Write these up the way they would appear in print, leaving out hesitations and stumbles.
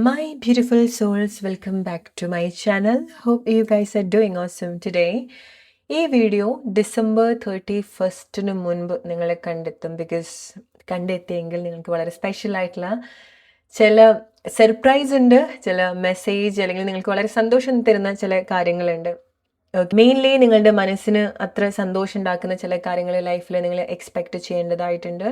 My beautiful souls, welcome back to my channel. Hope you guys are doing awesome today. ഈ video December 31 മുൻപ് നിങ്ങളെ കണ്ടെത്തും. കണ്ടെത്തിയെങ്കിൽ നിങ്ങൾക്ക് വളരെ സ്പെഷ്യൽ ആയിട്ടുള്ള ചില സർപ്രൈസ് ഉണ്ട്, ചില മെസ്സേജ് അല്ലെങ്കിൽ നിങ്ങൾക്ക് വളരെ സന്തോഷം തരുന്ന ചില കാര്യങ്ങളുണ്ട്. മെയിൻലി നിങ്ങളുടെ മനസ്സിന് അത്ര സന്തോഷം ഉണ്ടാക്കുന്ന ചില കാര്യങ്ങൾ ലൈഫിൽ നിങ്ങൾ എക്സ്പെക്റ്റ് ചെയ്യേണ്ടതായിട്ടുണ്ട്.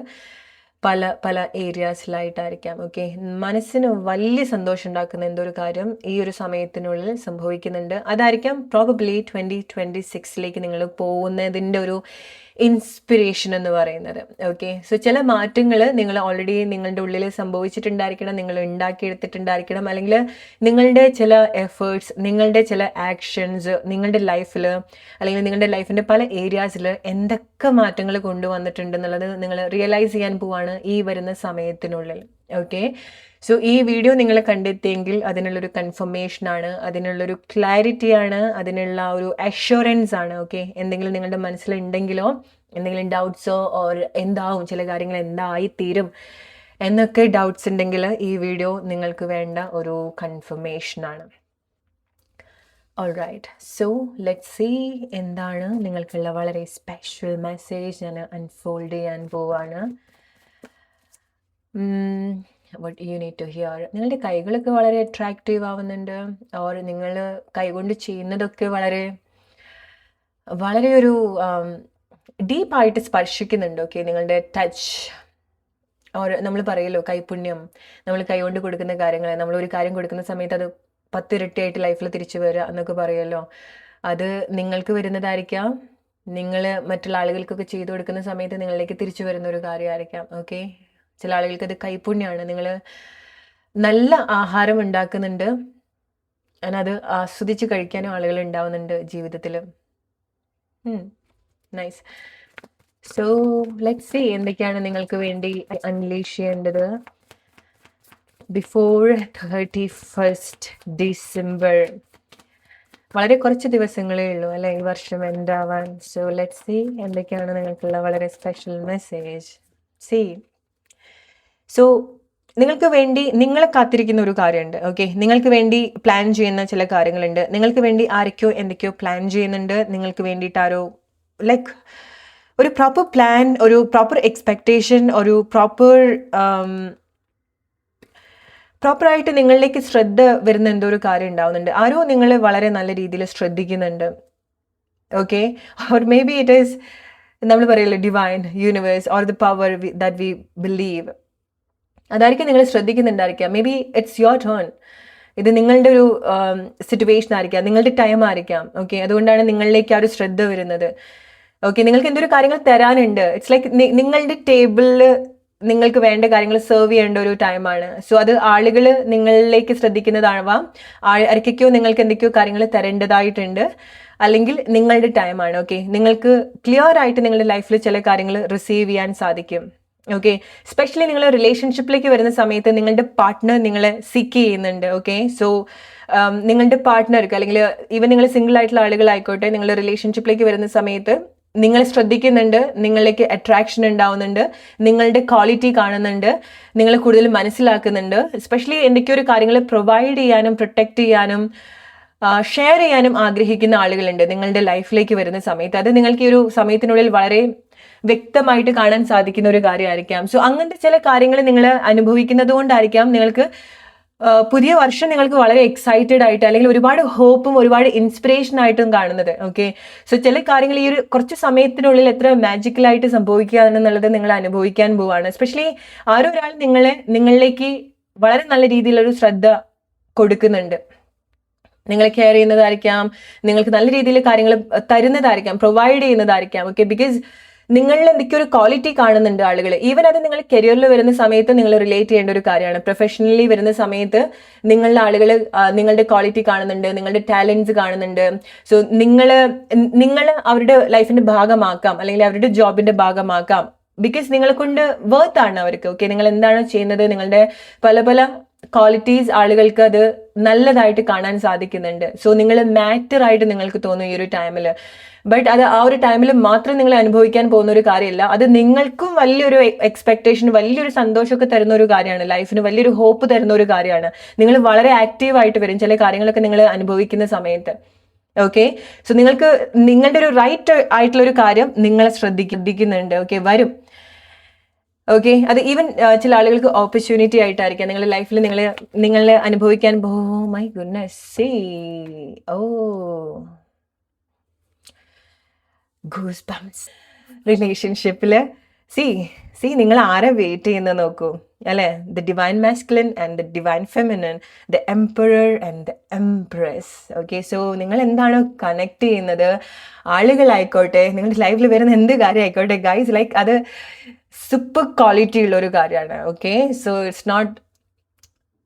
പല പല ഏരിയാസിലായിട്ടായിരിക്കാം. ഓക്കെ, മനസ്സിന് വലിയ സന്തോഷം ഉണ്ടാക്കുന്ന എന്തോ ഒരു കാര്യം ഈ ഒരു സമയത്തിനുള്ളിൽ സംഭവിക്കുന്നുണ്ട്. അതായിരിക്കാം പ്രോബബ്ലി 2026 നിങ്ങൾ പോകുന്നതിൻ്റെ ഒരു ഇൻസ്പിറേഷൻ എന്ന് പറയുന്നത്. ഓക്കെ, സോ ചില മാറ്റങ്ങൾ നിങ്ങൾ ഓൾറെഡി നിങ്ങളുടെ ഉള്ളിൽ സംഭവിച്ചിട്ടുണ്ടായിരിക്കണം, നിങ്ങൾ ഉണ്ടാക്കിയെടുത്തിട്ടുണ്ടായിരിക്കണം, അല്ലെങ്കിൽ നിങ്ങളുടെ ചില എഫേർട്സ്, നിങ്ങളുടെ ചില ആക്ഷൻസ് നിങ്ങളുടെ ലൈഫിൽ അല്ലെങ്കിൽ നിങ്ങളുടെ ലൈഫിൻ്റെ പല ഏരിയാസിൽ എന്തൊക്കെ മാറ്റങ്ങൾ കൊണ്ടുവന്നിട്ടുണ്ടെന്നുള്ളത് നിങ്ങൾ റിയലൈസ് ചെയ്യാൻ പോവാണ് ഈ വരുന്ന സമയത്തിനുള്ളിൽ. ഓക്കെ, സോ ഈ വീഡിയോ നിങ്ങൾ കണ്ടെത്തിയെങ്കിൽ അതിനുള്ളൊരു കൺഫർമേഷനാണ്, അതിനുള്ളൊരു ക്ലാരിറ്റിയാണ്, അതിനുള്ള ഒരു അഷ്വറൻസ് ആണ്. ഓക്കെ, എന്തെങ്കിലും നിങ്ങളുടെ മനസ്സിലുണ്ടെങ്കിലോ എന്തെങ്കിലും ഡൗട്ട്സോ ഓർ എന്താവും ചില കാര്യങ്ങൾ എന്തായിത്തീരും എന്നൊക്കെ ഡൗട്ട്സ് ഉണ്ടെങ്കിൽ ഈ വീഡിയോ നിങ്ങൾക്ക് വേണ്ട ഒരു കൺഫർമേഷനാണ്. ഓൾറൈറ്റ്, സോ ലെറ്റ്സ് സീ എന്താണ് നിങ്ങൾക്കുള്ള വളരെ സ്പെഷ്യൽ മെസ്സേജ് ഞാൻ അൺഫോൾഡ് ചെയ്യാൻ പോവാണ്. What you need to hear. നിങ്ങളുടെ കൈകളൊക്കെ വളരെ അട്രാക്റ്റീവ് ആവുന്നുണ്ട്, ഓർ നിങ്ങൾ കൈകൊണ്ട് ചെയ്യുന്നതൊക്കെ വളരെ വളരെ ഒരു ഡീപ്പായിട്ട് സ്പർശിക്കുന്നുണ്ട്. ഓക്കെ, നിങ്ങളുടെ ടച്ച് ഓർ നമ്മൾ പറയല്ലോ കൈപുണ്യം, നമ്മൾ കൈകൊണ്ട് കൊടുക്കുന്ന കാര്യങ്ങൾ, നമ്മൾ ഒരു കാര്യം കൊടുക്കുന്ന സമയത്ത് അത് 10 ഇരട്ടിയായിട്ട് ലൈഫിൽ തിരിച്ചു വരിക എന്നൊക്കെ പറയുമല്ലോ, അത് നിങ്ങൾക്ക് വരുന്നതായിരിക്കാം. നിങ്ങൾ മറ്റുള്ള ആളുകൾക്കൊക്കെ ചെയ്തു കൊടുക്കുന്ന സമയത്ത് നിങ്ങളിലേക്ക് തിരിച്ചു വരുന്ന ഒരു കാര്യമായിരിക്കാം. ഓക്കെ, ചില ആളുകൾക്ക് അത് കൈപുണ്യമാണ്. നിങ്ങൾ നല്ല ആഹാരം ഉണ്ടാക്കുന്നുണ്ട്, അത് ആസ്വദിച്ച് കഴിക്കാനും ആളുകൾ ഉണ്ടാവുന്നുണ്ട് ജീവിതത്തിൽ. നൈസ്. സോ ലെറ്റ്സ് സീ എന്തൊക്കെയാണ് നിങ്ങൾക്ക് വേണ്ടി അൺലീഷ് ചെയ്യേണ്ടത് ബിഫോർ 31 ഡിസംബർ. വളരെ കുറച്ച് ദിവസങ്ങളേ ഉള്ളൂ അല്ലെ ഈ വർഷം എൻഡ് ആവാൻ. സോ ലെറ്റ്സ് സീ എന്തൊക്കെയാണ് നിങ്ങൾക്കുള്ള വളരെ സ്പെഷ്യൽ മെസ്സേജ്. സീ, സോ നിങ്ങൾക്ക് വേണ്ടി നിങ്ങളെ കാത്തിരിക്കുന്ന ഒരു കാര്യമുണ്ട്. ഓക്കെ, നിങ്ങൾക്ക് വേണ്ടി പ്ലാൻ ചെയ്യുന്ന ചില കാര്യങ്ങളുണ്ട്. നിങ്ങൾക്ക് വേണ്ടി ആരൊക്കെയോ എന്തൊക്കെയോ പ്ലാൻ ചെയ്യുന്നുണ്ട്. നിങ്ങൾക്ക് വേണ്ടിയിട്ട് ആരോ ലൈക്ക് ഒരു പ്രോപ്പർ പ്ലാൻ, ഒരു പ്രോപ്പർ എക്സ്പെക്റ്റേഷൻ, ഒരു പ്രോപ്പറായിട്ട് നിങ്ങളിലേക്ക് ശ്രദ്ധ വരുന്ന എന്തോ ഒരു കാര്യം ഉണ്ടാവുന്നുണ്ട്. ആരോ നിങ്ങളെ വളരെ നല്ല രീതിയിൽ ശ്രദ്ധിക്കുന്നുണ്ട്. Okay, or maybe it is നമ്മൾ പറയില്ലേ divine, universe or the power that we believe. അതായിരിക്കും നിങ്ങൾ ശ്രദ്ധിക്കുന്നുണ്ടായിരിക്കാം. Maybe it's your turn. ഇത് നിങ്ങളുടെ ഒരു സിറ്റുവേഷൻ ആയിരിക്കാം, നിങ്ങളുടെ ടൈം ആയിരിക്കാം. ഓക്കെ, അതുകൊണ്ടാണ് നിങ്ങളിലേക്ക് ആ ഒരു ശ്രദ്ധ വരുന്നത്. ഓക്കെ, നിങ്ങൾക്ക് എന്തൊരു കാര്യങ്ങൾ തരാനുണ്ട്. ഇറ്റ്സ് ലൈക്ക് നിങ്ങളുടെ ടേബിളിൽ നിങ്ങൾക്ക് വേണ്ട കാര്യങ്ങൾ സെർവ് ചെയ്യേണ്ട ഒരു ടൈമാണ്. സോ അത് ആളുകൾ നിങ്ങളിലേക്ക് ശ്രദ്ധിക്കുന്നതാവാം, ആർക്കൊക്കെയോ നിങ്ങൾക്ക് എന്തൊക്കെയോ കാര്യങ്ങൾ തരേണ്ടതായിട്ടുണ്ട്, അല്ലെങ്കിൽ നിങ്ങളുടെ ടൈമാണ്. ഓക്കെ, നിങ്ങൾക്ക് ക്ലിയർ ആയിട്ട് നിങ്ങളുടെ ലൈഫിൽ ചില കാര്യങ്ങൾ റിസീവ് ചെയ്യാൻ സാധിക്കും. ഓക്കെ, സ്പെഷ്യലി നിങ്ങൾ റിലേഷൻഷിപ്പിലേക്ക് വരുന്ന സമയത്ത് നിങ്ങളുടെ പാർട്ട്ണർ നിങ്ങളെ സീക്ക് ചെയ്യുന്നുണ്ട്. ഓക്കെ, സോ നിങ്ങളുടെ പാർട്ട്ണർക്ക് അല്ലെങ്കിൽ ഈവൻ നിങ്ങൾ സിംഗിൾ ആയിട്ടുള്ള ആളുകളായിക്കോട്ടെ, നിങ്ങൾ റിലേഷൻഷിപ്പിലേക്ക് വരുന്ന സമയത്ത് നിങ്ങളെ ശ്രദ്ധിക്കുന്നുണ്ട്, നിങ്ങളിലേക്ക് അട്രാക്ഷൻ ഉണ്ടാവുന്നുണ്ട്, നിങ്ങളുടെ ക്വാളിറ്റി കാണുന്നുണ്ട്, നിങ്ങളെ കൂടുതൽ മനസ്സിലാക്കുന്നുണ്ട്. എസ്പെഷ്യലി എന്തൊക്കെയോ ഒരു കാര്യങ്ങൾ പ്രൊവൈഡ് ചെയ്യാനും പ്രൊട്ടക്റ്റ് ചെയ്യാനും ഷെയർ ചെയ്യാനും ആഗ്രഹിക്കുന്ന ആളുകളുണ്ട് നിങ്ങളുടെ ലൈഫിലേക്ക് വരുന്ന സമയത്ത്. അത് നിങ്ങൾക്ക് ഈ ഒരു സമയത്തിനുള്ളിൽ വളരെ വ്യക്തമായിട്ട് കാണാൻ സാധിക്കുന്ന ഒരു കാര്യമായിരിക്കാം. സോ അങ്ങനത്തെ ചില കാര്യങ്ങൾ നിങ്ങൾ അനുഭവിക്കുന്നത് കൊണ്ടായിരിക്കാം നിങ്ങൾക്ക് പുതിയ വർഷം നിങ്ങൾക്ക് വളരെ എക്സൈറ്റഡ് ആയിട്ട് അല്ലെങ്കിൽ ഒരുപാട് ഹോപ്പും ഒരുപാട് ഇൻസ്പിറേഷൻ ആയിട്ടും കാണുന്നത്. ഓക്കെ, സോ ചില കാര്യങ്ങൾ ഈ ഒരു കുറച്ച് സമയത്തിനുള്ളിൽ എത്ര മാജിക്കലായിട്ട് സംഭവിക്കുക എന്നുള്ളത് നിങ്ങൾ അനുഭവിക്കാൻ പോവാണ്. എസ്പെഷ്യലി ആരോ ഒരാൾ നിങ്ങളിലേക്ക് വളരെ നല്ല രീതിയിലൊരു ശ്രദ്ധ കൊടുക്കുന്നുണ്ട്, നിങ്ങളെ കെയർ ചെയ്യുന്നതായിരിക്കാം, നിങ്ങൾക്ക് നല്ല രീതിയിൽ കാര്യങ്ങൾ തരുന്നതായിരിക്കാം, പ്രൊവൈഡ് ചെയ്യുന്നതായിരിക്കാം. ഓക്കെ, ബിക്കോസ് നിങ്ങളിൽ എന്തൊക്കെയോ ഒരു ക്വാളിറ്റി കാണുന്നുണ്ട് ആളുകൾ. ഈവൻ അത് നിങ്ങൾ കരിയറിൽ വരുന്ന സമയത്ത് നിങ്ങൾ റിലേറ്റ് ചെയ്യേണ്ട ഒരു കാര്യമാണ്. പ്രൊഫഷണലി വരുന്ന സമയത്ത് നിങ്ങളുടെ ആളുകൾ നിങ്ങളുടെ ക്വാളിറ്റി കാണുന്നുണ്ട്, നിങ്ങളുടെ ടാലൻസ് കാണുന്നുണ്ട്. സോ നിങ്ങൾ അവരുടെ ലൈഫിന്റെ ഭാഗമാക്കാം, അല്ലെങ്കിൽ അവരുടെ ജോബിന്റെ ഭാഗമാക്കാം. ബിക്കോസ് നിങ്ങളെ കൊണ്ട് വർത്ത് ആണ് അവർക്ക്. ഓക്കെ, നിങ്ങൾ എന്താണ് ചെയ്യുന്നത്, നിങ്ങളുടെ പല പല ക്വാളിറ്റീസ് ആളുകൾക്ക് അത് നല്ലതായിട്ട് കാണാൻ സാധിക്കുന്നുണ്ട്. സോ നിങ്ങൾ മാറ്റർ ആയിട്ട് നിങ്ങൾക്ക് തോന്നും ഈ ഒരു ടൈമിൽ. ബട്ട് അത് ആ ഒരു ടൈമിൽ മാത്രം നിങ്ങൾ അനുഭവിക്കാൻ പോകുന്ന ഒരു കാര്യമല്ല, അത് നിങ്ങൾക്കും വലിയൊരു എക്സ്പെക്ടേഷൻ, വലിയൊരു സന്തോഷമൊക്കെ തരുന്ന ഒരു കാര്യമാണ്, ലൈഫിന് വലിയൊരു ഹോപ്പ് തരുന്ന ഒരു കാര്യമാണ്. നിങ്ങൾ വളരെ ആക്റ്റീവായിട്ട് വരും ചില കാര്യങ്ങളൊക്കെ നിങ്ങൾ അനുഭവിക്കുന്ന സമയത്ത്. ഓക്കെ, സോ നിങ്ങൾക്ക് നിങ്ങളുടെ ഒരു റൈറ്റ് ആയിട്ടുള്ള ഒരു കാര്യം നിങ്ങളെ ശ്രദ്ധിക്കുന്നുണ്ട്. ഓക്കെ, വരും. ഓക്കെ, അത് ഈവൻ ചില ആളുകൾക്ക് ഓപ്പർച്യൂണിറ്റി ആയിട്ടായിരിക്കാം നിങ്ങളുടെ ലൈഫിൽ നിങ്ങൾ അനുഭവിക്കാൻ my goodness, see, oh, goose bumps റിലേഷൻഷിപ്പിൽ സി നിങ്ങൾ ആരെ വെയിറ്റ് ചെയ്യുന്നത് നോക്കൂ അല്ലേ. The divine masculine and the divine feminine, the emperor and the empress. Okay, so നിങ്ങൾ എന്താണ് കണക്ട് ചെയ്യുന്നത്, ആളുകളായിക്കോട്ടെ, നിങ്ങളുടെ ലൈഫിൽ വരുന്ന എന്ത് കാര്യം ആയിക്കോട്ടെ ഗൈസ്, ലൈക്ക് അത് സൂപ്പർ ക്വാളിറ്റി ഉള്ള ഒരു കാര്യമാണ്. Okay, so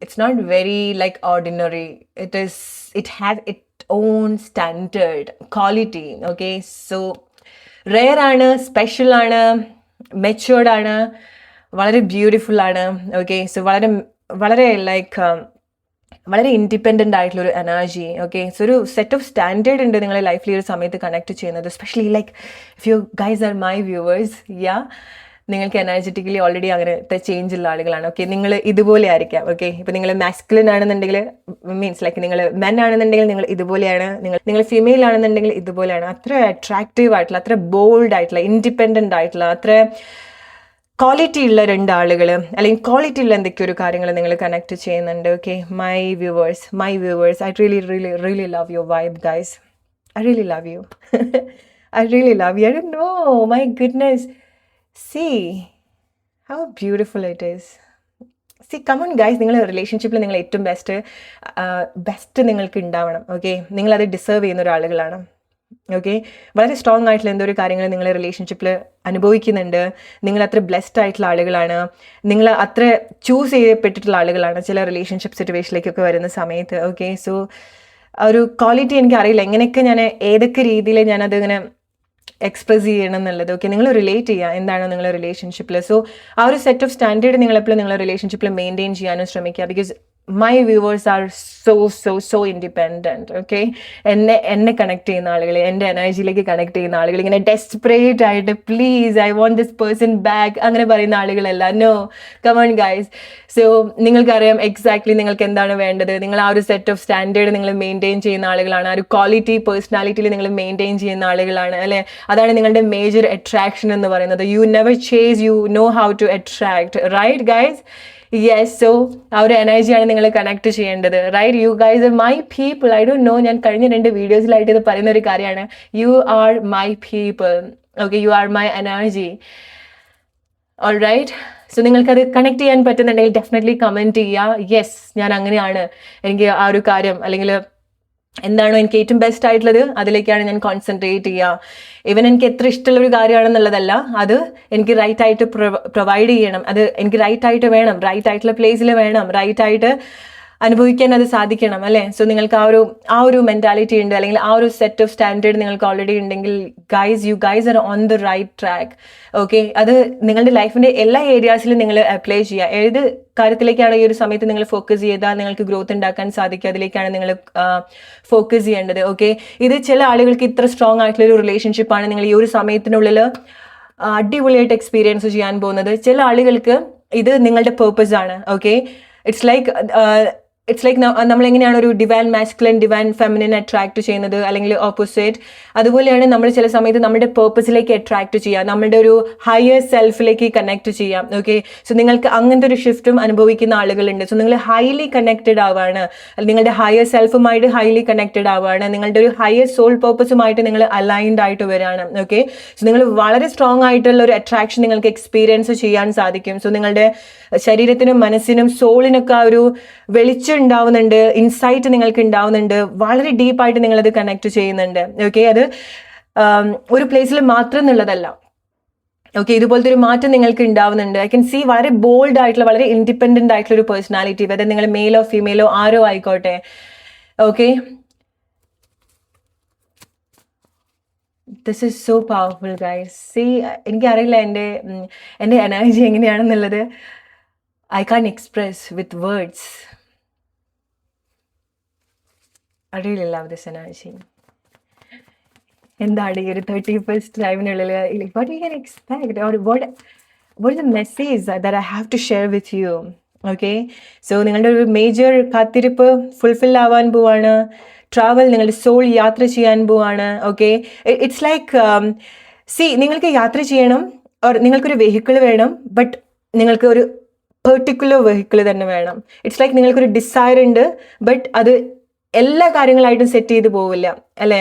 it's not very like ordinary. It has its own standard quality. Okay, so rare ആണ്, സ്പെഷ്യൽ ആണ്, മെച്ചുവേർഡ് ആണ്, വളരെ ബ്യൂട്ടിഫുൾ ആണ്. ഓക്കെ, സോ വളരെ വളരെ ലൈക്ക് വളരെ ഇൻഡിപെൻഡൻ്റ് ആയിട്ടുള്ളൊരു എനർജി. ഓക്കെ, സോ ഒരു സെറ്റ് ഓഫ് സ്റ്റാൻഡേർഡ് ഉണ്ട് നിങ്ങളുടെ ലൈഫിൽ ഈ ഒരു സമയത്ത് കണക്ട് ചെയ്യുന്നത്. Especially like if you guys are my viewers, yeah, നിങ്ങൾക്ക് എനർജറ്റിക്കലി ഓൾറെഡി അങ്ങനത്തെ ചേഞ്ച് ഉള്ള ആളുകളാണ്. ഓക്കെ, നിങ്ങൾ ഇതുപോലെ ആയിരിക്കാം. ഓക്കെ, ഇപ്പം നിങ്ങൾ മാസ്കുലിൻ ആണെന്നുണ്ടെങ്കിൽ, മീൻസ് ലൈക്ക് നിങ്ങൾ മെൻ ആണെന്നുണ്ടെങ്കിൽ നിങ്ങൾ ഇതുപോലെയാണ്, നിങ്ങൾ ഫീമെയിൽ ആണെന്നുണ്ടെങ്കിൽ ഇതുപോലെയാണ്. അത്ര അട്രാക്റ്റീവ് ആയിട്ടുള്ള, അത്ര ബോൾഡ് ആയിട്ടുള്ള, ഇൻഡിപെൻഡൻ്റ് ആയിട്ടുള്ള, അത്ര ക്വാളിറ്റി ഉള്ള രണ്ടാളുകൾ, അല്ലെങ്കിൽ ക്വാളിറ്റി ഉള്ള എന്തൊക്കെയോ ഒരു കാര്യങ്ങൾ നിങ്ങൾ കണക്ട് ചെയ്യുന്നുണ്ട്. Okay, my viewers, I really love your vibe guys. I really love you. I really love you. I don't no, my goodness, see how beautiful it is. See, come on guys, നിങ്ങൾ റിലേഷൻഷിപ്പിൽ നിങ്ങൾ ഏറ്റവും best നിങ്ങൾക്ക് ഉണ്ടാവണം. Okay, നിങ്ങളത് deserve ചെയ്യുന്ന ഒരാളുകളാണ്. Okay, വളരെ strong ആയിട്ടുള്ള എന്തോ ഒരു കാര്യങ്ങൾ നിങ്ങൾ റിലേഷൻഷിപ്പിൽ അനുഭവിക്കുന്നുണ്ട്. നിങ്ങൾ അത്ര ബ്ലെസ്ഡ് ആയിട്ടുള്ള ആളുകളാണ്, നിങ്ങൾ അത്ര ചൂസ് ചെയ്യപ്പെട്ടിട്ടുള്ള ആളുകളാണ് ചില റിലേഷൻഷിപ്പ് സിറ്റുവേഷനിലേക്കൊക്കെ വരുന്ന സമയത്ത്. ഓക്കെ, സോ ഒരു ക്വാളിറ്റി എനിക്കറിയില്ല എങ്ങനെയൊക്കെ ഞാൻ ഏതൊക്കെ രീതിയിൽ ഞാനത് ഇങ്ങനെ എക്സ്പ്രസ് ചെയ്യണം എന്നുള്ളത്. ഓക്കെ, നിങ്ങൾ റിലേറ്റ് ചെയ്യുക എന്താണ് നിങ്ങളുടെ റിലേഷൻഷിപ്പിൽ. സോ ആ ഒരു സെറ്റ് ഓഫ് സ്റ്റാൻഡേർഡ് നിങ്ങളെപ്പോഴും നിങ്ങളുടെ റിലേഷൻഷിപ്പിൽ മെയിൻറ്റെയിൻ ചെയ്യാനും ശ്രമിക്കുക. Because my viewers are so independent. Okay, എന്നെ കണക്ട് ചെയ്യുന്ന ആളുകൾ, എൻ്റെ എനർജിയിലേക്ക് കണക്ട് ചെയ്യുന്ന ആളുകൾ, ഇങ്ങനെ ഡെസ്പറേറ്റ് ആയിട്ട് please I want this person back അങ്ങനെ പറയുന്ന ആളുകളല്ല. No, come on guys. So നിങ്ങൾക്കറിയാം എക്സാക്ട്ലി നിങ്ങൾക്ക് എന്താണ് വേണ്ടത്. നിങ്ങൾ ആ ഒരു സെറ്റ് ഓഫ് സ്റ്റാൻഡേർഡ് നിങ്ങൾ മെയിൻറ്റെയിൻ ചെയ്യുന്ന ആളുകളാണ്, ആ ഒരു ക്വാളിറ്റി പേഴ്സണാലിറ്റിയിൽ നിങ്ങൾ മെയിൻറ്റെയിൻ ചെയ്യുന്ന ആളുകളാണ് അല്ലേ. അതാണ് നിങ്ങളുടെ മേജർ അട്രാക്ഷൻ എന്ന് പറയുന്നത്. You never chase, you know how to attract, right guys? Yes, so ആ ഒരു എനർജിയാണ് നിങ്ങൾ കണക്ട് ചെയ്യേണ്ടത്, right? You guys are my people. I don't know, ഞാൻ കഴിഞ്ഞ 2 വീഡിയോസിലായിട്ട് ഇത് പറയുന്ന ഒരു കാര്യമാണ്. You are my people. Okay, you are my energy. All right, so നിങ്ങൾക്കത് കണക്ട് ചെയ്യാൻ പറ്റുന്നുണ്ടെങ്കിൽ ഡെഫിനറ്റ്ലി കമൻറ്റ് ചെയ്യുക. യെസ്, ഞാൻ അങ്ങനെയാണ്, എനിക്ക് ആ ഒരു കാര്യം അല്ലെങ്കിൽ എന്താണോ എനിക്ക് ഏറ്റവും ബെസ്റ്റ് ആയിട്ടുള്ളത് അതിലേക്കാണ് ഞാൻ കോൺസെൻട്രേറ്റ് ചെയ്യുക. ഈവൻ എനിക്ക് എത്ര ഇഷ്ടമുള്ള ഒരു കാര്യമാണെന്നുള്ളതല്ല, അത് എനിക്ക് റൈറ്റ് ആയിട്ട് പ്രൊവൈഡ് ചെയ്യണം, അത് എനിക്ക് റൈറ്റ് ആയിട്ട് വേണം, റൈറ്റ് ആയിട്ടുള്ള പ്ലേസിൽ വേണം, റൈറ്റ് ആയിട്ട് അനുഭവിക്കാൻ അത് സാധിക്കണം അല്ലേ. സോ നിങ്ങൾക്ക് ആ ഒരു മെൻറ്റാലിറ്റി ഉണ്ട്, അല്ലെങ്കിൽ ആ ഒരു സെറ്റ് ഓഫ് സ്റ്റാൻഡേർഡ് നിങ്ങൾക്ക് ഓൾറെഡി ഉണ്ടെങ്കിൽ you guys are on the right track. Okay, അത് നിങ്ങളുടെ ലൈഫിൻ്റെ എല്ലാ ഏരിയാസിലും നിങ്ങൾ അപ്ലൈ ചെയ്യുക. ഏത് കാര്യത്തിലേക്കാണ് ഈ ഒരു സമയത്ത് നിങ്ങൾ ഫോക്കസ് ചെയ്താൽ നിങ്ങൾക്ക് ഗ്രോത്ത് ഉണ്ടാക്കാൻ സാധിക്കുക, അതിലേക്കാണ് നിങ്ങൾ ഫോക്കസ് ചെയ്യേണ്ടത്. ഓക്കെ, ഇത് ചില ആളുകൾക്ക് ഇത്ര സ്ട്രോങ് ആയിട്ടുള്ള ഒരു റിലേഷൻഷിപ്പാണ് നിങ്ങൾ ഈ ഒരു സമയത്തിനുള്ളിൽ അടിപൊളിയായിട്ട് എക്സ്പീരിയൻസ് ചെയ്യാൻ പോകുന്നത്. ചില ആളുകൾക്ക് ഇത് നിങ്ങളുടെ പേർപ്പസ് ആണ്. ഓക്കെ, ഇറ്റ്സ് ലൈക്ക് നമ്മളെങ്ങനെയാണ് ഒരു divine masculine divine feminine attract ചെയ്യുന്നത്, അല്ലെങ്കിൽ ഓപ്പോസിറ്റ്, അതുപോലെയാണ് നമ്മൾ ചില സമയത്ത് നമ്മുടെ പേർപ്പസിലേക്ക് അട്രാക്ട് ചെയ്യുക, നമ്മുടെ ഒരു ഹയർ സെൽഫിലേക്ക് കണക്ട് ചെയ്യാം. ഓക്കെ, സോ നിങ്ങൾക്ക് അങ്ങനത്തെ ഒരു ഷിഫ്റ്റും അനുഭവിക്കുന്ന ആളുകളുണ്ട്. സോ നിങ്ങൾ ഹൈലി കണക്റ്റഡ് ആവുകയാണ്, നിങ്ങളുടെ ഹയർ സെൽഫുമായിട്ട് ഹൈലി കണക്റ്റഡ് ആവുകയാണ്, നിങ്ങളുടെ ഒരു ഹയർ സോൾ പേർപ്പസുമായിട്ട് നിങ്ങൾ അലൈൻഡ് ആയിട്ട് വരികയാണ്. ഓക്കെ, സോ നിങ്ങൾ വളരെ സ്ട്രോങ് ആയിട്ടുള്ള ഒരു അട്രാക്ഷൻ നിങ്ങൾക്ക് എക്സ്പീരിയൻസ് ചെയ്യാൻ സാധിക്കും. സോ നിങ്ങളുടെ ശരീരത്തിനും മനസ്സിനും സോളിനൊക്കെ ആ ഒരു വെളിച്ചം ഉണ്ടാവുന്നുണ്ട്, ഇൻസൈറ്റ് നിങ്ങൾക്ക് ഉണ്ടാവുന്നുണ്ട്, വളരെ ഡീപ്പായിട്ട് നിങ്ങളത് കണക്ട് ചെയ്യുന്നുണ്ട്. ഓക്കെ, അത് ഒരു പ്ലേസിൽ മാത്രം എന്നുള്ളതല്ല. ഓക്കെ, ഇതുപോലത്തെ ഒരു മാറ്റം നിങ്ങൾക്ക് ഉണ്ടാവുന്നുണ്ട്. ഐ കൻ സീ വളരെ ബോൾഡ് ആയിട്ടുള്ള, വളരെ ഇൻഡിപെൻഡൻ്റ് ആയിട്ടുള്ള ഒരു പേഴ്സണാലിറ്റി, വെദർ നിങ്ങൾ മെയിലോ ഫീമെയിലോ ആരോ ആയിക്കോട്ടെ. Okay, this is so powerful guys. See, എനിക്കറിയില്ല എൻ്റെ എനർജി എങ്ങനെയാണെന്നുള്ളത്. I can't express with words. I really love this energy. എന്താണ് ഈ ഒരു 31st ടൈമിനുള്ളിൽ what you can expect or what is the message that I have to share with you? Okay, so നിങ്ങളുടെ ഒരു major കാത്തിരിപ്പ് fulfil ആവാൻ പോവാണ്. Travel, നിങ്ങളുടെ soul യാത്ര ചെയ്യാൻ പോവാണ്. ഓക്കെ, ഇറ്റ്സ് ലൈക്ക് നിങ്ങൾക്ക് യാത്ര ചെയ്യണം, ഓർ നിങ്ങൾക്കൊരു വെഹിക്കിൾ വേണം, ബട്ട് നിങ്ങൾക്ക് ഒരു പെർട്ടിക്കുലർ വെഹിക്കിൾ തന്നെ വേണം. ഇറ്റ്സ് ലൈക്ക് നിങ്ങൾക്കൊരു ഡിസയർ ഉണ്ട്, ബട്ട് അത് എല്ലാ കാര്യങ്ങളായിട്ടും സെറ്റ് ചെയ്ത് പോവില്ല അല്ലേ.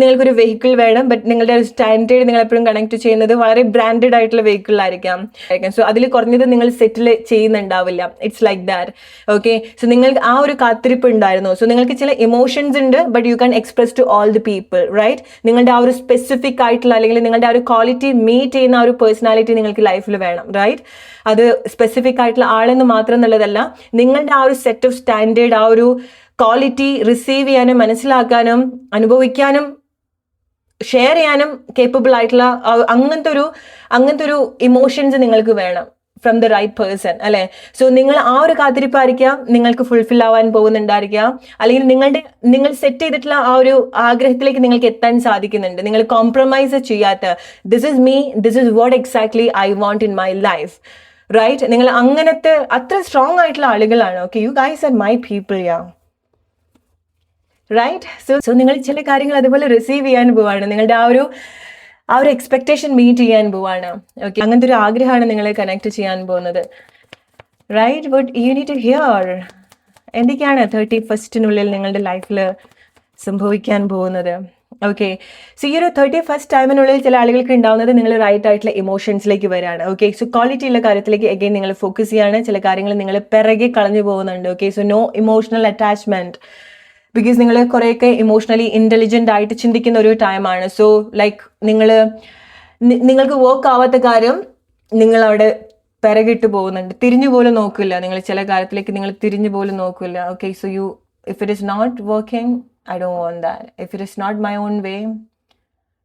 നിങ്ങൾക്കൊരു വെഹിക്കിൾ വേണം, ബട്ട് നിങ്ങളുടെ ഒരു സ്റ്റാൻഡേർഡ് നിങ്ങൾ എപ്പോഴും കണക്ട് ചെയ്യുന്നത് വളരെ ബ്രാൻഡഡ് ആയിട്ടുള്ള വെഹിക്കിളായിരിക്കാം. സോ അതിൽ കുറഞ്ഞത് നിങ്ങൾ സെറ്റിൽ ചെയ്യുന്നുണ്ടാവില്ല. It's like that. Okay, so നിങ്ങൾക്ക് ആ ഒരു കാത്തിരിപ്പ് ഉണ്ടായിരുന്നു. സോ നിങ്ങൾക്ക് ചില ഇമോഷൻസ് ഉണ്ട്, but you can express to all the people, right? നിങ്ങളുടെ ആ ഒരു സ്പെസിഫിക് ആയിട്ടുള്ള അല്ലെങ്കിൽ നിങ്ങളുടെ ആ ഒരു ക്വാളിറ്റി മീറ്റ് ചെയ്യുന്ന ആ ഒരു പേഴ്സണാലിറ്റി നിങ്ങൾക്ക് ലൈഫിൽ വേണം, റൈറ്റ്? അത് സ്പെസിഫിക് ആയിട്ടുള്ള ആളെന്ന് മാത്രം എന്നുള്ളതല്ല, നിങ്ങളുടെ ആ ഒരു സെറ്റ് ഓഫ് സ്റ്റാൻഡേർഡ്, ആ ഒരു ക്വാളിറ്റി റിസീവ് ചെയ്യാനും മനസ്സിലാക്കാനും അനുഭവിക്കാനും ഷെയർ ചെയ്യാനും കേപ്പബിൾ ആയിട്ടുള്ള അങ്ങനത്തെ ഒരു ഇമോഷൻസ് നിങ്ങൾക്ക് വേണം ഫ്രം ദ റൈറ്റ് പേഴ്സൺ അല്ലേ. സോ നിങ്ങൾ ആ ഒരു കാത്തിരിപ്പായിരിക്കാം നിങ്ങൾക്ക് ഫുൾഫിൽ ആവാൻ പോകുന്നുണ്ടായിരിക്കാം, അല്ലെങ്കിൽ നിങ്ങൾ സെറ്റ് ചെയ്തിട്ടുള്ള ആ ഒരു ആഗ്രഹത്തിലേക്ക് നിങ്ങൾക്ക് എത്താൻ സാധിക്കുന്നുണ്ട്. നിങ്ങൾ കോംപ്രമൈസ് ചെയ്യാത്ത this is me, this is what exactly I want in my life, right? നിങ്ങൾ അങ്ങനത്തെ അത്ര സ്ട്രോങ് ആയിട്ടുള്ള ആളുകളാണ്. Okay, you guys are my people, yeah, right? So നിങ്ങൾ ചില കാര്യങ്ങൾ അതുപോലെ റിസീവ് ചെയ്യാൻ പോവാണ്. നിങ്ങളുടെ ആ ഒരു എക്സ്പെക്ടേഷൻ മീറ്റ് ചെയ്യാൻ പോവാണ്. ഓക്കെ, അങ്ങനത്തെ ഒരു ആഗ്രഹമാണ് നിങ്ങളെ കണക്ട് ചെയ്യാൻ പോകുന്നത്, right? But you need to hear എന്തൊക്കെയാണ് 31st നിങ്ങളുടെ ലൈഫിൽ സംഭവിക്കാൻ പോകുന്നത്. ഓക്കെ, സോ ഈ ഒരു 31st ടൈമിനുള്ളിൽ ചില ആളുകൾക്ക് ഉണ്ടാവുന്നത് നിങ്ങൾ റൈറ്റ് ആയിട്ടുള്ള ഇമോഷൻസിലേക്ക് വരികയാണ്. ഓക്കെ, സോ ക്വാളിറ്റി ഉള്ള കാര്യത്തിലേക്ക് അഗെയിൻ നിങ്ങൾ ഫോക്കസ് ചെയ്യാണ്. ചില കാര്യങ്ങൾ നിങ്ങൾ പിറകെ കളഞ്ഞു പോകുന്നുണ്ട്. Okay, so no emotional attachment, because നിങ്ങൾ കുറേയൊക്കെ ഇമോഷണലി ഇൻ്റലിജൻ്റ് ആയിട്ട് ചിന്തിക്കുന്ന ഒരു ടൈമാണ്. സോ ലൈക്ക് നിങ്ങൾക്ക് വർക്ക് ആവാത്ത കാര്യം നിങ്ങൾ അവിടെ പിറകിട്ട് പോകുന്നുണ്ട്, തിരിഞ്ഞു പോലും നോക്കില്ല. നിങ്ങൾ ചില കാര്യത്തിലേക്ക് നിങ്ങൾ തിരിഞ്ഞു പോലും നോക്കില്ല. Okay, so if it is not working, I don't want that. If it is not my own way,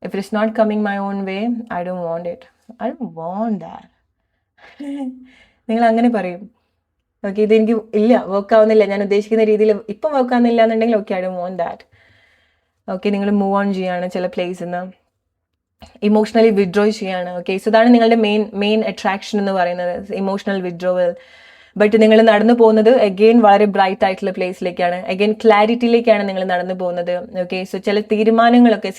if it is not coming my own way, I don't want it, I don't want that. നിങ്ങൾ അങ്ങനെ പറയും. Okay, ഇതെനിക്ക് ഇല്ല, work ആവുന്നില്ല, ഞാൻ ഉദ്ദേശിക്കുന്ന രീതിയിൽ ഇപ്പം വർക്ക് ആവുന്നില്ല എന്നുണ്ടെങ്കിൽ okay, I don't want that. Okay, നിങ്ങൾ മൂവ് ഓൺ ചെയ്യാണ് ചില പ്ലേസിൽ നിന്ന്, ഇമോഷണലി വിഡ്രോ ചെയ്യാണ്. ഓക്കെ, സോ അതാണ് നിങ്ങളുടെ മെയിൻ അട്രാക്ഷൻ എന്ന് പറയുന്നത്, ഇമോഷണൽ വിഡ്രോവൽ. ബട്ട് നിങ്ങൾ നടന്നു പോകുന്നത് അഗെയിൻ വളരെ ബ്രൈറ്റ് ആയിട്ടുള്ള പ്ലേസിലേക്കാണ്, അഗെയിൻ ക്ലാരിറ്റിയിലേക്കാണ് നിങ്ങൾ നടന്നു പോകുന്നത്. ഓക്കെ, സോ ചില തീരുമാനങ്ങളൊക്കെ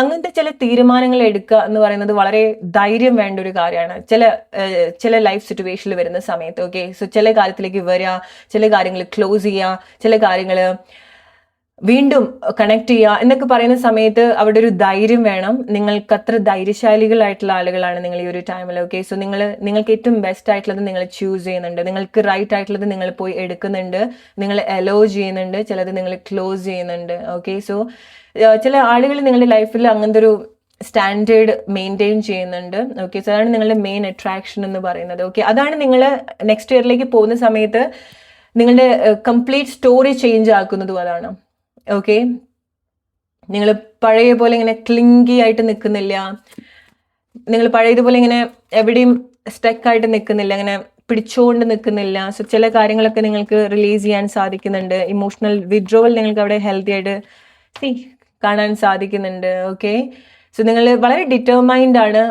അങ്ങനത്തെ ചില തീരുമാനങ്ങൾ എടുക്കുക എന്ന് പറയുന്നത് വളരെ ധൈര്യം വേണ്ട ഒരു കാര്യമാണ് ചില ലൈഫ് സിറ്റുവേഷനിൽ വരുന്ന സമയത്ത്. ഓക്കെ, സോ ചില കാര്യത്തിലേക്ക് വരിക, ചില കാര്യങ്ങൾ ക്ലോസ് ചെയ്യുക, ചില കാര്യങ്ങൾ വീണ്ടും കണക്ട് ചെയ്യുക എന്നൊക്കെ പറയുന്ന സമയത്ത് അവിടെ ഒരു ധൈര്യം വേണം. നിങ്ങൾക്ക് അത്ര ധൈര്യശാലികളായിട്ടുള്ള ആളുകളാണ് നിങ്ങൾ ഈ ഒരു ടൈമിൽ. ഓക്കെ, സോ നിങ്ങൾക്ക് ഏറ്റവും ബെസ്റ്റ് ആയിട്ടുള്ളത് നിങ്ങൾ ചൂസ് ചെയ്യുന്നുണ്ട്, നിങ്ങൾക്ക് റൈറ്റ് ആയിട്ടുള്ളത് നിങ്ങൾ പോയി എടുക്കുന്നുണ്ട്, നിങ്ങൾ അലോ ചെയ്യുന്നുണ്ട്, ചിലത് നിങ്ങൾ ക്ലോസ് ചെയ്യുന്നുണ്ട്. ഓക്കെ, സോ ചില ആളുകൾ നിങ്ങളുടെ ലൈഫിൽ അങ്ങനത്തെ ഒരു സ്റ്റാൻഡേർഡ് മെയിൻറ്റെയിൻ ചെയ്യുന്നുണ്ട്. ഓക്കെ, സോ അതാണ് നിങ്ങളുടെ മെയിൻ അട്രാക്ഷൻ എന്ന് പറയുന്നത്. ഓക്കെ, അതാണ് നിങ്ങൾ നെക്സ്റ്റ് ഇയറിലേക്ക് പോകുന്ന സമയത്ത് നിങ്ങളുടെ കംപ്ലീറ്റ് സ്റ്റോറി ചേഞ്ച് ആക്കുന്നതും അതാണ്. ഓക്കെ, നിങ്ങൾ പഴയ പോലെ ഇങ്ങനെ ക്ലിങ്കി ആയിട്ട് നിൽക്കുന്നില്ല, നിങ്ങൾ പഴയതുപോലെ ഇങ്ങനെ എവിടെയും സ്റ്റക്കായിട്ട് നിൽക്കുന്നില്ല, അങ്ങനെ പിടിച്ചുകൊണ്ട് നിൽക്കുന്നില്ല. സോ ചില കാര്യങ്ങളൊക്കെ നിങ്ങൾക്ക് റിലീസ് ചെയ്യാൻ സാധിക്കുന്നുണ്ട്. ഇമോഷണൽ വിഡ്രോവൽ നിങ്ങൾക്ക് അവിടെ ഹെൽത്തി ആയിട്ട് കാണാൻ സാധിക്കുന്നുണ്ട്. ഓക്കെ, സോ നിങ്ങൾ വളരെ ഡിറ്റർമൈൻഡ് ആണ്,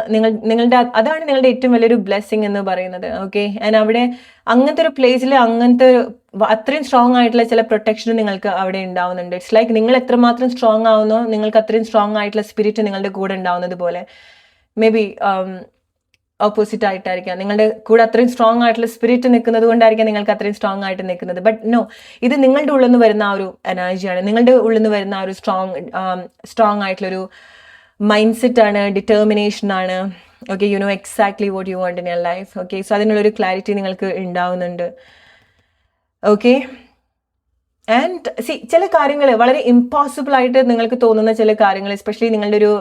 അതാണ് നിങ്ങളുടെ ഏറ്റവും വലിയൊരു ബ്ലെസ്സിങ് എന്ന് പറയുന്നത്. ഓക്കെ, ആൻഡ് അവിടെ അങ്ങനത്തെ ഒരു പ്ലേസിൽ അത്രയും സ്ട്രോങ് ആയിട്ടുള്ള ചില പ്രൊട്ടക്ഷൻ നിങ്ങൾക്ക് അവിടെ ഉണ്ടാവുന്നുണ്ട്. ഇറ്റ്സ് ലൈക്ക് നിങ്ങൾ എത്രമാത്രം സ്ട്രോങ് ആവുന്നോ നിങ്ങൾക്ക് അത്രയും സ്ട്രോങ് ആയിട്ടുള്ള സ്പിരിറ്റ് നിങ്ങളുടെ കൂടെ ഉണ്ടാവുന്നത് പോലെ. മേ ബി ഓപ്പോസിറ്റ് ആയിട്ടായിരിക്കാം, നിങ്ങളുടെ കൂടെ അത്രയും സ്ട്രോങ് ആയിട്ടുള്ള സ്പിരിറ്റ് നിൽക്കുന്നത് കൊണ്ടായിരിക്കാം നിങ്ങൾക്ക് അത്രയും സ്ട്രോങ് ആയിട്ട് നിൽക്കുന്നത്. ബട്ട് നോ, ഇത് നിങ്ങളുടെ ഉള്ളിൽ നിന്ന് വരുന്ന ആ ഒരു എനർജിയാണ്, നിങ്ങളുടെ ഉള്ളിൽ നിന്ന് വരുന്ന ആ ഒരു സ്ട്രോങ് ആയിട്ടുള്ളൊരു മൈൻഡ് സെറ്റ് ആണ്, ഡിറ്റർമിനേഷൻ ആണ്. Okay, you know exactly what you want in your life. Okay, so അതിനുള്ളൊരു ക്ലാരിറ്റി നിങ്ങൾക്ക് ഉണ്ടാവുന്നുണ്ട്. ഓക്കെ, ആൻഡ് ചില കാര്യങ്ങൾ വളരെ ഇമ്പോസിബിൾ ആയിട്ട് നിങ്ങൾക്ക് തോന്നുന്ന ചില കാര്യങ്ങൾ, എസ്പെഷ്യലി നിങ്ങളുടെ ഒരു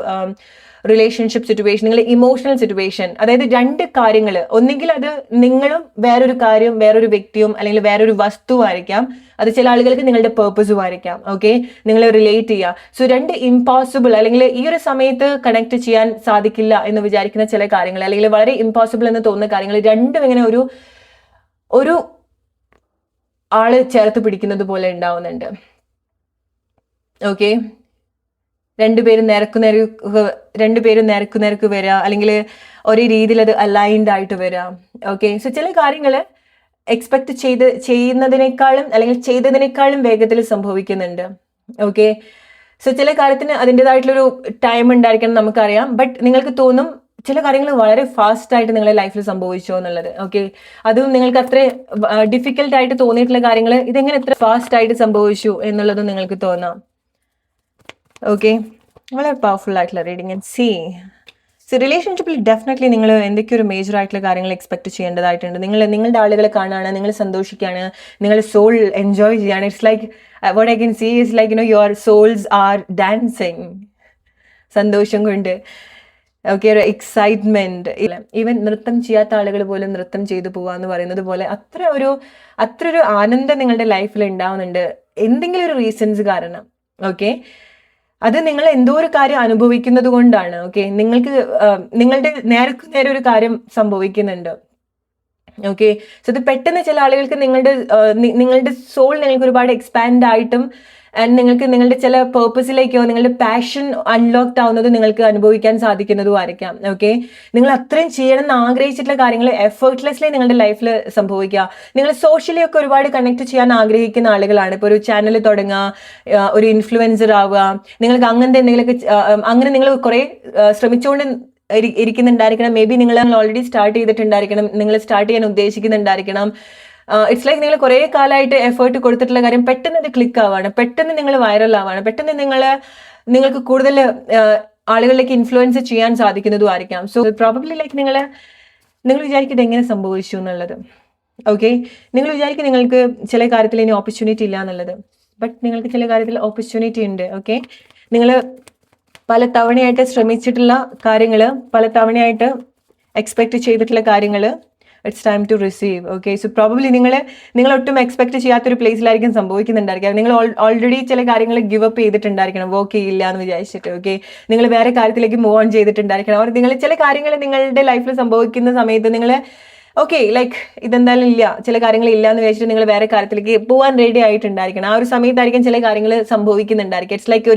റിലേഷൻഷിപ്പ് സിറ്റുവേഷൻ, നിങ്ങളുടെ ഇമോഷണൽ സിറ്റുവേഷൻ, അതായത് രണ്ട് കാര്യങ്ങൾ, ഒന്നുകിൽ അത് നിങ്ങളും വേറൊരു വ്യക്തിയും അല്ലെങ്കിൽ വേറൊരു വസ്തുവായിരിക്കാം, അത് ചില ആളുകൾക്ക് നിങ്ങളുടെ പേർപ്പസും ആയിരിക്കാം. ഓക്കെ, നിങ്ങൾ റിലേറ്റ് ചെയ്യുക. സോ രണ്ട് ഇമ്പോസിബിൾ അല്ലെങ്കിൽ ഈ ഒരു സമയത്ത് കണക്ട് ചെയ്യാൻ സാധിക്കില്ല എന്ന് വിചാരിക്കുന്ന ചില കാര്യങ്ങൾ, അല്ലെങ്കിൽ വളരെ ഇമ്പോസിബിൾ എന്ന് തോന്നുന്ന കാര്യങ്ങൾ രണ്ടും ഇങ്ങനെ ഒരു ആള് ചേർത്ത് പിടിക്കുന്നത് പോലെ ഉണ്ടാവുന്നുണ്ട്. ഓക്കെ, രണ്ടുപേരും നേർക്ക് വരിക, അല്ലെങ്കിൽ ഒരേ രീതിയിൽ അത് അലൈൻഡ് ആയിട്ട് വരിക. ഓക്കെ, സോ ചില കാര്യങ്ങൾ എക്സ്പെക്ട് ചെയ്യുന്നതിനേക്കാളും അല്ലെങ്കിൽ ചെയ്തതിനേക്കാളും വേഗത്തിൽ സംഭവിക്കുന്നുണ്ട്. ഓക്കെ, സോ ചില കാര്യത്തിന് അതിൻ്റെതായിട്ടുള്ളൊരു ടൈം ഉണ്ടായിരിക്കണം നമുക്കറിയാം. ബട്ട് നിങ്ങൾക്ക് തോന്നും ചില കാര്യങ്ങൾ വളരെ ഫാസ്റ്റ് ആയിട്ട് നിങ്ങളുടെ ലൈഫിൽ സംഭവിച്ചോ എന്നുള്ളത്. ഓക്കെ, അതും നിങ്ങൾക്ക് അത്ര ഡിഫിക്കൽട്ട് ആയിട്ട് തോന്നിയിട്ടുള്ള കാര്യങ്ങൾ ഇതെങ്ങനെ എത്ര ഫാസ്റ്റ് ആയിട്ട് സംഭവിച്ചു എന്നുള്ളതും നിങ്ങൾക്ക് തോന്നാം. ഓക്കെ, വളരെ പവർഫുൾ ആയിട്ടുള്ള റീഡിങ്. ആൻഡ് സി റിലേഷൻഷിപ്പിൽ ഡെഫിനറ്റ്ലി നിങ്ങൾ എന്തൊക്കെ ഒരു മേജർ ആയിട്ടുള്ള കാര്യങ്ങൾ എക്സ്പെക്ട് ചെയ്യേണ്ടതായിട്ടുണ്ട്. നിങ്ങളുടെ ആളുകളെ കാണാണ്, നിങ്ങൾ സന്തോഷിക്കുകയാണ്, നിങ്ങളുടെ സോൾ എൻജോയ് ചെയ്യാണ്. It's like what I can see is like your souls are dancing, സന്തോഷം കൊണ്ട്. ഓക്കെ, ഒരു എക്സൈറ്റ്മെന്റ്. ഈവൻ നൃത്തം ചെയ്യാത്ത ആളുകൾ പോലും നൃത്തം ചെയ്തു പോവാന്ന് പറയുന്നത് പോലെ അത്ര ഒരു ആനന്ദം നിങ്ങളുടെ ലൈഫിൽ ഉണ്ടാവുന്നുണ്ട് എന്തെങ്കിലും ഒരു റീസൺസ് കാരണം. ഓക്കെ, അത് നിങ്ങൾ എന്തോ ഒരു കാര്യം അനുഭവിക്കുന്നത് കൊണ്ടാണ്. ഓക്കെ, നിങ്ങൾക്ക് നിങ്ങളുടെ നേരെ ഒരു കാര്യം സംഭവിക്കുന്നുണ്ട്. ഓക്കെ, സോ ഇത് പെട്ടെന്ന് ചില ആളുകൾക്ക് നിങ്ങളുടെ സോൾ നിങ്ങൾക്ക് ഒരുപാട് എക്സ്പാൻഡ് ആയിട്ടും ആൻഡ് നിങ്ങൾക്ക് നിങ്ങളുടെ ചില പേർപ്പസിലേക്കോ നിങ്ങളുടെ പാഷൻ അൺലോക്ക്ഡ് ആവുന്നത് നിങ്ങൾക്ക് അനുഭവിക്കാൻ സാധിക്കുന്നതും ആയിരിക്കാം. ഓക്കെ, നിങ്ങൾ അത്രയും ചെയ്യണം എന്ന് ആഗ്രഹിച്ചിട്ടുള്ള കാര്യങ്ങൾ എഫേർട്ട്ലെസ്ലി നിങ്ങളുടെ ലൈഫിൽ സംഭവിക്കുക. നിങ്ങൾ സോഷ്യലി ഒക്കെ ഒരുപാട് കണക്ട് ചെയ്യാൻ ആഗ്രഹിക്കുന്ന ആളുകളാണ്. ഇപ്പോൾ ഒരു ചാനൽ തുടങ്ങുക, ഒരു ഇൻഫ്ലുവൻസർ ആവുക, നിങ്ങൾക്ക് അങ്ങനത്തെ എന്തെങ്കിലുമൊക്കെ അങ്ങനെ നിങ്ങൾ കുറേ ശ്രമിച്ചുകൊണ്ട് ഇരിക്കുന്നുണ്ടായിരിക്കണം. മേ ബി നിങ്ങൾ ഓൾറെഡി സ്റ്റാർട്ട് ചെയ്തിട്ടുണ്ടായിരിക്കണം, നിങ്ങൾ സ്റ്റാർട്ട് ചെയ്യാൻ ഉദ്ദേശിക്കുന്നുണ്ടായിരിക്കണം. ഇറ്റ്സ് ലൈക്ക് നിങ്ങൾ കുറേ കാലമായിട്ട് എഫേർട്ട് കൊടുത്തിട്ടുള്ള കാര്യം പെട്ടെന്ന് ഇത് ക്ലിക്ക് ആവാണ്, പെട്ടെന്ന് നിങ്ങൾ വൈറൽ ആവാണ്, പെട്ടെന്ന് നിങ്ങൾക്ക് കൂടുതൽ ആളുകളിലേക്ക് ഇൻഫ്ലുവൻസ് ചെയ്യാൻ സാധിക്കുന്നതും ആയിരിക്കാം. സോ പ്രോബബ്ലി ലൈക്ക് നിങ്ങൾ വിചാരിക്കും ഇത് എങ്ങനെ സംഭവിച്ചു എന്നുള്ളത്. ഓക്കെ, നിങ്ങൾ വിചാരിക്കും നിങ്ങൾക്ക് ചില കാര്യത്തിൽ ഇനി ഓപ്പർച്യൂണിറ്റി ഇല്ല എന്നുള്ളത്. ബട്ട് നിങ്ങൾക്ക് ചില കാര്യത്തിൽ ഓപ്പർച്യൂണിറ്റി ഉണ്ട്. ഓക്കെ, നിങ്ങൾ പല തവണയായിട്ട് ശ്രമിച്ചിട്ടുള്ള കാര്യങ്ങൾ, പല തവണയായിട്ട് എക്സ്പെക്ട് ചെയ്തിട്ടുള്ള കാര്യങ്ങൾ, it's time to receive. Okay, so probably നിങ്ങൾ ഒട്ടും എക്സ്പെക്ട് ചെയ്യാത്തൊരു പ്ലേസിലായിരിക്കും സംഭവിക്കുന്നുണ്ടായിരിക്കാം. നിങ്ങൾ ഓൾറെഡി ചില കാര്യങ്ങൾ ഗിവ് അപ്പ് ചെയ്തിട്ടുണ്ടായിരിക്കണം, വർക്ക് ചെയ്യില്ല എന്ന് വിചാരിച്ചിട്ട്. ഓക്കെ, നിങ്ങൾ വേറെ കാര്യത്തിലേക്ക് മൂവ് ഓൺ ചെയ്തിട്ടുണ്ടായിരിക്കണം. അവർ നിങ്ങൾ ചില കാര്യങ്ങൾ നിങ്ങളുടെ ലൈഫിൽ സംഭവിക്കുന്ന സമയത്ത് നിങ്ങൾ ഓക്കെ ലൈക്ക് ഇതെന്തായാലും ഇല്ല, ചില കാര്യങ്ങൾ ഇല്ല എന്ന് വെച്ചിട്ട് നിങ്ങൾ വേറെ കാര്യത്തിലേക്ക് പോകാൻ റെഡി ആയിട്ടുണ്ടായിരിക്കണം. ആ ഒരു സമയത്തായിരിക്കും ചില കാര്യങ്ങൾ സംഭവിക്കുന്നുണ്ടായിരിക്കും. ഇറ്റ്സ് ലൈക്ക്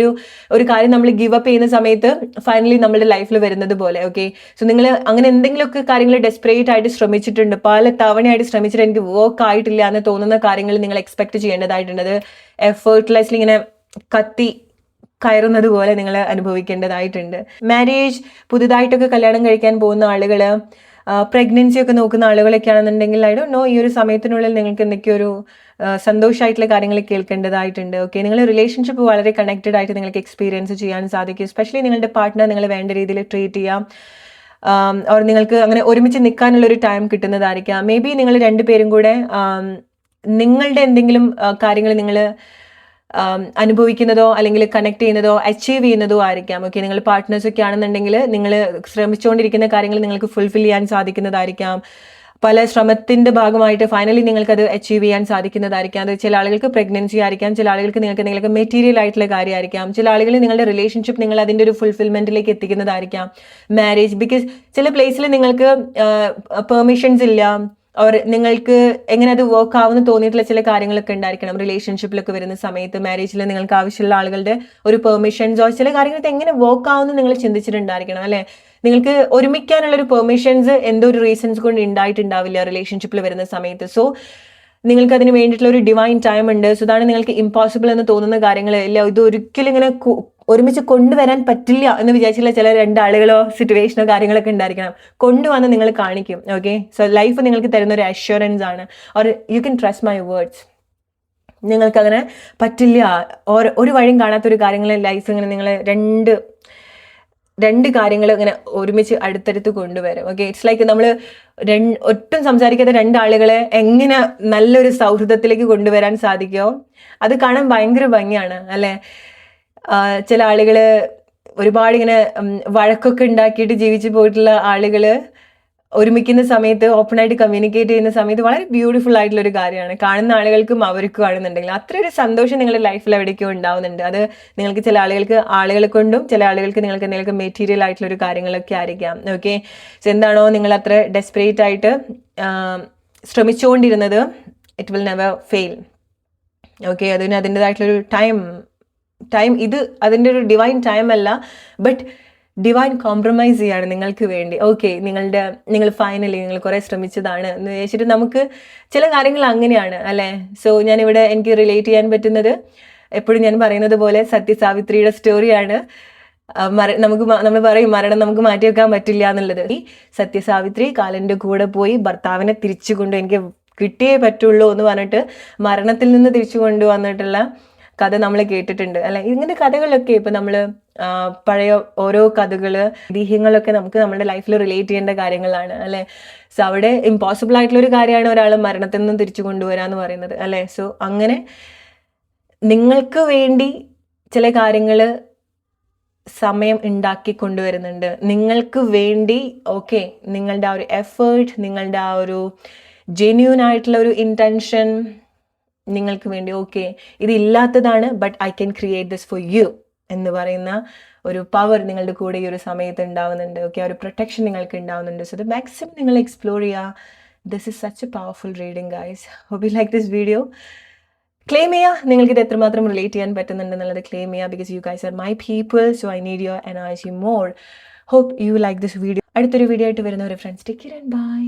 ഒരു കാര്യം നമ്മൾ ഗിവ് അപ്പ് ചെയ്യുന്ന സമയത്ത് ഫൈനലി നമ്മുടെ ലൈഫിൽ വരുന്നത് പോലെ. ഓക്കെ, സോ നിങ്ങൾ അങ്ങനെ എന്തെങ്കിലുമൊക്കെ കാര്യങ്ങൾ ഡെസ്പറേറ്റ് ആയിട്ട് ശ്രമിച്ചിട്ടുണ്ട്, പല തവണയായിട്ട് ശ്രമിച്ചിട്ട് എനിക്ക് വർക്ക് ആയിട്ടില്ല എന്ന് തോന്നുന്ന കാര്യങ്ങൾ നിങ്ങൾ എക്സ്പെക്ട് ചെയ്യേണ്ടതായിട്ടുണ്ട്. എഫേർട്ട്ലെസ്ലി ഇങ്ങനെ കയറുന്നത് പോലെ നിങ്ങൾ അനുഭവിക്കേണ്ടതായിട്ടുണ്ട്. മാരേജ്, പുതുതായിട്ടൊക്കെ കല്യാണം കഴിക്കാൻ പോകുന്ന ആളുകൾ, പ്രഗ്നൻസി ഒക്കെ നോക്കുന്ന ആളുകളൊക്കെ ആണെന്നുണ്ടെങ്കിൽ ഐ ഡോണ്ട് നോ, ഈ ഒരു സമയത്തിനുള്ളിൽ നിങ്ങൾക്ക് എന്തൊക്കെയോ ഒരു സന്തോഷമായിട്ടുള്ള കാര്യങ്ങൾ കേൾക്കേണ്ടതായിട്ടുണ്ട്. ഓക്കെ, നിങ്ങൾ റിലേഷൻഷിപ്പ് വളരെ കണക്റ്റഡ് ആയിട്ട് നിങ്ങൾക്ക് എക്സ്പീരിയൻസ് ചെയ്യാൻ സാധിക്കും. എസ്പെഷ്യലി നിങ്ങളുടെ പാർട്ട്ണർ നിങ്ങൾ വേണ്ട രീതിയിൽ ട്രീറ്റ് ചെയ്യാം, ഓർ നിങ്ങൾക്ക് അങ്ങനെ ഒരുമിച്ച് നിൽക്കാനുള്ളൊരു ടൈം കിട്ടുന്നതായിരിക്കാം. മേ ബി നിങ്ങൾ രണ്ടുപേരും കൂടെ നിങ്ങളുടെ എന്തെങ്കിലും കാര്യങ്ങൾ നിങ്ങൾ അനുഭവിക്കുന്നതോ അല്ലെങ്കിൽ കണക്ട് ചെയ്യുന്നതോ അച്ചീവ് ചെയ്യുന്നതോ ആയിരിക്കാം. ഓക്കെ, നിങ്ങൾ പാർട്ട്നേഴ്സ് ഒക്കെ ആണെന്നുണ്ടെങ്കിൽ നിങ്ങൾ ശ്രമിച്ചുകൊണ്ടിരിക്കുന്ന കാര്യങ്ങൾ നിങ്ങൾക്ക് ഫുൾഫിൽ ചെയ്യാൻ സാധിക്കുന്നതായിരിക്കാം. പല ശ്രമത്തിന്റെ ഭാഗമായിട്ട് ഫൈനലി നിങ്ങൾക്കത് അച്ചീവ് ചെയ്യാൻ സാധിക്കുന്നതായിരിക്കാം. അത് ചില ആളുകൾക്ക് പ്രഗ്നൻസി ആയിരിക്കാം, ചില ആളുകൾക്ക് നിങ്ങൾക്ക് എന്തെങ്കിലുമൊക്കെ മെറ്റീരിയൽ ആയിട്ടുള്ള കാര്യമായിരിക്കാം, ചില ആളുകൾ നിങ്ങളുടെ റിലേഷൻഷിപ്പ് നിങ്ങൾ അതിൻ്റെ ഒരു ഫുൾഫിൽമെന്റിലേക്ക് എത്തിക്കുന്നതായിരിക്കാം. മാരേജ്, ബിക്കോസ് ചില പ്ലേസിൽ നിങ്ങൾക്ക് പെർമിഷൻസ് ഇല്ല, ഓർ നിങ്ങൾക്ക് എങ്ങനെ അത് വർക്ക് ആവുമെന്ന് തോന്നിയിട്ടുള്ള ചില കാര്യങ്ങളൊക്കെ ഉണ്ടായിരിക്കണം. റിലേഷൻഷിപ്പിലൊക്കെ വരുന്ന സമയത്ത് മാരേജിൽ നിങ്ങൾക്ക് ആവശ്യമുള്ള ആളുകളുടെ ഒരു പെർമിഷൻസോ ചില കാര്യങ്ങൾക്ക് എങ്ങനെ വർക്ക് ആവുമെന്ന് നിങ്ങൾ ചിന്തിച്ചിട്ടുണ്ടായിരിക്കണം. അല്ലെ, നിങ്ങൾക്ക് ഒരുമിക്കാനുള്ള ഒരു പെർമിഷൻസ് എന്തോ ഒരു റീസൺസ് കൊണ്ട് ഉണ്ടായിട്ടുണ്ടാവില്ല റിലേഷൻഷിപ്പിൽ വരുന്ന സമയത്ത്. സോ നിങ്ങൾക്ക് അതിന് വേണ്ടിയിട്ടുള്ള ഒരു ഡിവൈൻ ടൈം ഉണ്ട്. സോ ഇതാണ് നിങ്ങൾക്ക് ഇമ്പോസിബിൾ എന്ന് തോന്നുന്ന കാര്യങ്ങൾ ഇല്ല, ഇത് ഒരിക്കലും ഇങ്ങനെ ഒരുമിച്ച് കൊണ്ടുവരാൻ പറ്റില്ല എന്ന് വിചാരിച്ചില്ല ചില രണ്ടാളുകളോ സിറ്റുവേഷനോ കാര്യങ്ങളൊക്കെ ഉണ്ടായിരിക്കണം. കൊണ്ടുവന്ന് നിങ്ങൾ കാണിക്കും. ഓക്കെ, സോ ലൈഫ് നിങ്ങൾക്ക് തരുന്ന ഒരു അഷ്വറൻസ് ആണ്, or you can trust my words. നിങ്ങൾക്കങ്ങനെ പറ്റില്ല, ഒരു വഴിയും കാണാത്തൊരു കാര്യങ്ങൾ ലൈഫ് ഇങ്ങനെ നിങ്ങൾ രണ്ട് കാര്യങ്ങൾ ഇങ്ങനെ ഒരുമിച്ച് അടുത്തടുത്ത് കൊണ്ടുവരും. ഓക്കെ, ഇറ്റ്സ് ലൈക്ക് നമ്മൾ ഒട്ടും സംസാരിക്കാത്ത രണ്ടാളുകളെ എങ്ങനെ നല്ലൊരു സൗഹൃദത്തിലേക്ക് കൊണ്ടുവരാൻ സാധിക്കുമോ അത് കാണാൻ ഭയങ്കര ഭംഗിയാണ് അല്ലേ. ചില ആളുകൾ ഒരുപാട് ഇങ്ങനെ വഴക്കൊക്കെ ഉണ്ടാക്കിയിട്ട് ജീവിച്ചു പോയിട്ടുള്ള ആളുകൾ ഒരുമിക്കുന്ന സമയത്ത് ഓപ്പണായിട്ട് കമ്മ്യൂണിക്കേറ്റ് ചെയ്യുന്ന സമയത്ത് വളരെ ബ്യൂട്ടിഫുൾ ആയിട്ടുള്ള ഒരു കാര്യമാണ്. കാണുന്ന ആളുകൾക്കും അവർക്കും ആണെന്നുണ്ടെങ്കിൽ അത്ര ഒരു സന്തോഷം നിങ്ങളുടെ ലൈഫിൽ എവിടേക്കോ ഉണ്ടാവുന്നുണ്ട്. അത് നിങ്ങൾക്ക് ചില ആളുകളെ കൊണ്ടും ചില ആളുകൾക്ക് നിങ്ങൾക്ക് എന്തെങ്കിലും മെറ്റീരിയൽ ആയിട്ടുള്ള ഒരു കാര്യങ്ങളൊക്കെ ആയിരിക്കാം. ഓക്കെ, സോ എന്താണോ നിങ്ങൾ അത്ര ഡെസ്പറേറ്റ് ആയിട്ട് ശ്രമിച്ചുകൊണ്ടിരുന്നത് it will never fail. Okay, അതിന് അതിൻ്റെതായിട്ടുള്ളൊരു ടൈം ഇത് അതിൻ്റെ ഒരു ടൈം അല്ല, ബട്ട് ഡിവൈൻ കോംപ്രമൈസ് ചെയ്യാണ് നിങ്ങൾക്ക് വേണ്ടി. ഓക്കെ, നിങ്ങൾ ഫൈനലി നിങ്ങൾ കുറേ ശ്രമിച്ചതാണ് എന്ന് വെച്ചിട്ട് നമുക്ക് ചില കാര്യങ്ങൾ അങ്ങനെയാണ് അല്ലേ. സോ ഞാനിവിടെ എനിക്ക് റിലേറ്റ് ചെയ്യാൻ പറ്റുന്നത് എപ്പോഴും ഞാൻ പറയുന്നത് പോലെ സത്യസാവിത്രിയുടെ സ്റ്റോറിയാണ്. നമ്മൾ പറയും മരണം നമുക്ക് മാറ്റി വെക്കാൻ പറ്റില്ല എന്നുള്ളത്. ഈ സത്യസാവിത്രി കാലൻ്റെ കൂടെ പോയി ഭർത്താവിനെ തിരിച്ചു കൊണ്ട് എനിക്ക് കിട്ടിയേ പറ്റുള്ളൂ എന്ന് പറഞ്ഞിട്ട് മരണത്തിൽ നിന്ന് തിരിച്ചു കൊണ്ടുവന്നിട്ടുള്ള കഥ നമ്മൾ കേട്ടിട്ടുണ്ട് അല്ലെ. ഇങ്ങനത്തെ കഥകളൊക്കെ ഇപ്പൊ നമ്മൾ പഴയ ഓരോ കഥകള് ഐതിഹ്യങ്ങളൊക്കെ നമുക്ക് നമ്മുടെ ലൈഫിൽ റിലേറ്റ് ചെയ്യേണ്ട കാര്യങ്ങളാണ് അല്ലെ. സോ അവിടെ ഇമ്പോസിബിൾ ആയിട്ടുള്ള ഒരു കാര്യമാണ് ഒരാൾ മരണത്തിൽ നിന്നും തിരിച്ചു കൊണ്ടുവരാന്ന് പറയുന്നത് അല്ലെ. സോ അങ്ങനെ നിങ്ങൾക്ക് വേണ്ടി ചില കാര്യങ്ങൾ സമയം ഉണ്ടാക്കി കൊണ്ടുവരുന്നുണ്ട് നിങ്ങൾക്ക് വേണ്ടി. ഓക്കെ, നിങ്ങളുടെ ആ ഒരു എഫേർട്ട്, നിങ്ങളുടെ ആ ഒരു ജെന്യൂൻ ആയിട്ടുള്ള ഒരു ഇൻറ്റൻഷൻ നിങ്ങൾക്ക് വേണ്ടി. ഓക്കെ, ഇതില്ലാത്തതാണ്, but I can create this for you എന്ന് പറയുന്ന ഒരു പവർ നിങ്ങളുടെ കൂടെ ഈ ഒരു സമയത്ത് ഉണ്ടാവുന്നുണ്ട്. ഓക്കെ, ആ ഒരു പ്രൊട്ടക്ഷൻ നിങ്ങൾക്ക് ഉണ്ടാവുന്നുണ്ട്. സോ ഇത് മാക്സിമം നിങ്ങൾ എക്സ്പ്ലോർ ചെയ്യുക. This is such a powerful reading guys. Hope you like this video. Claim ചെയ്യുക, നിങ്ങൾക്ക് ഇത് എത്രമാത്രം റിലേറ്റ് ചെയ്യാൻ പറ്റുന്നുണ്ടെന്നുള്ളത് ക്ലെയിം ചെയ്യുക. Because you guys are my people, so I need your energy more. Hope you like this video. അടുത്തൊരു video ആയിട്ട് വരുന്നവരെ friends, take care and by.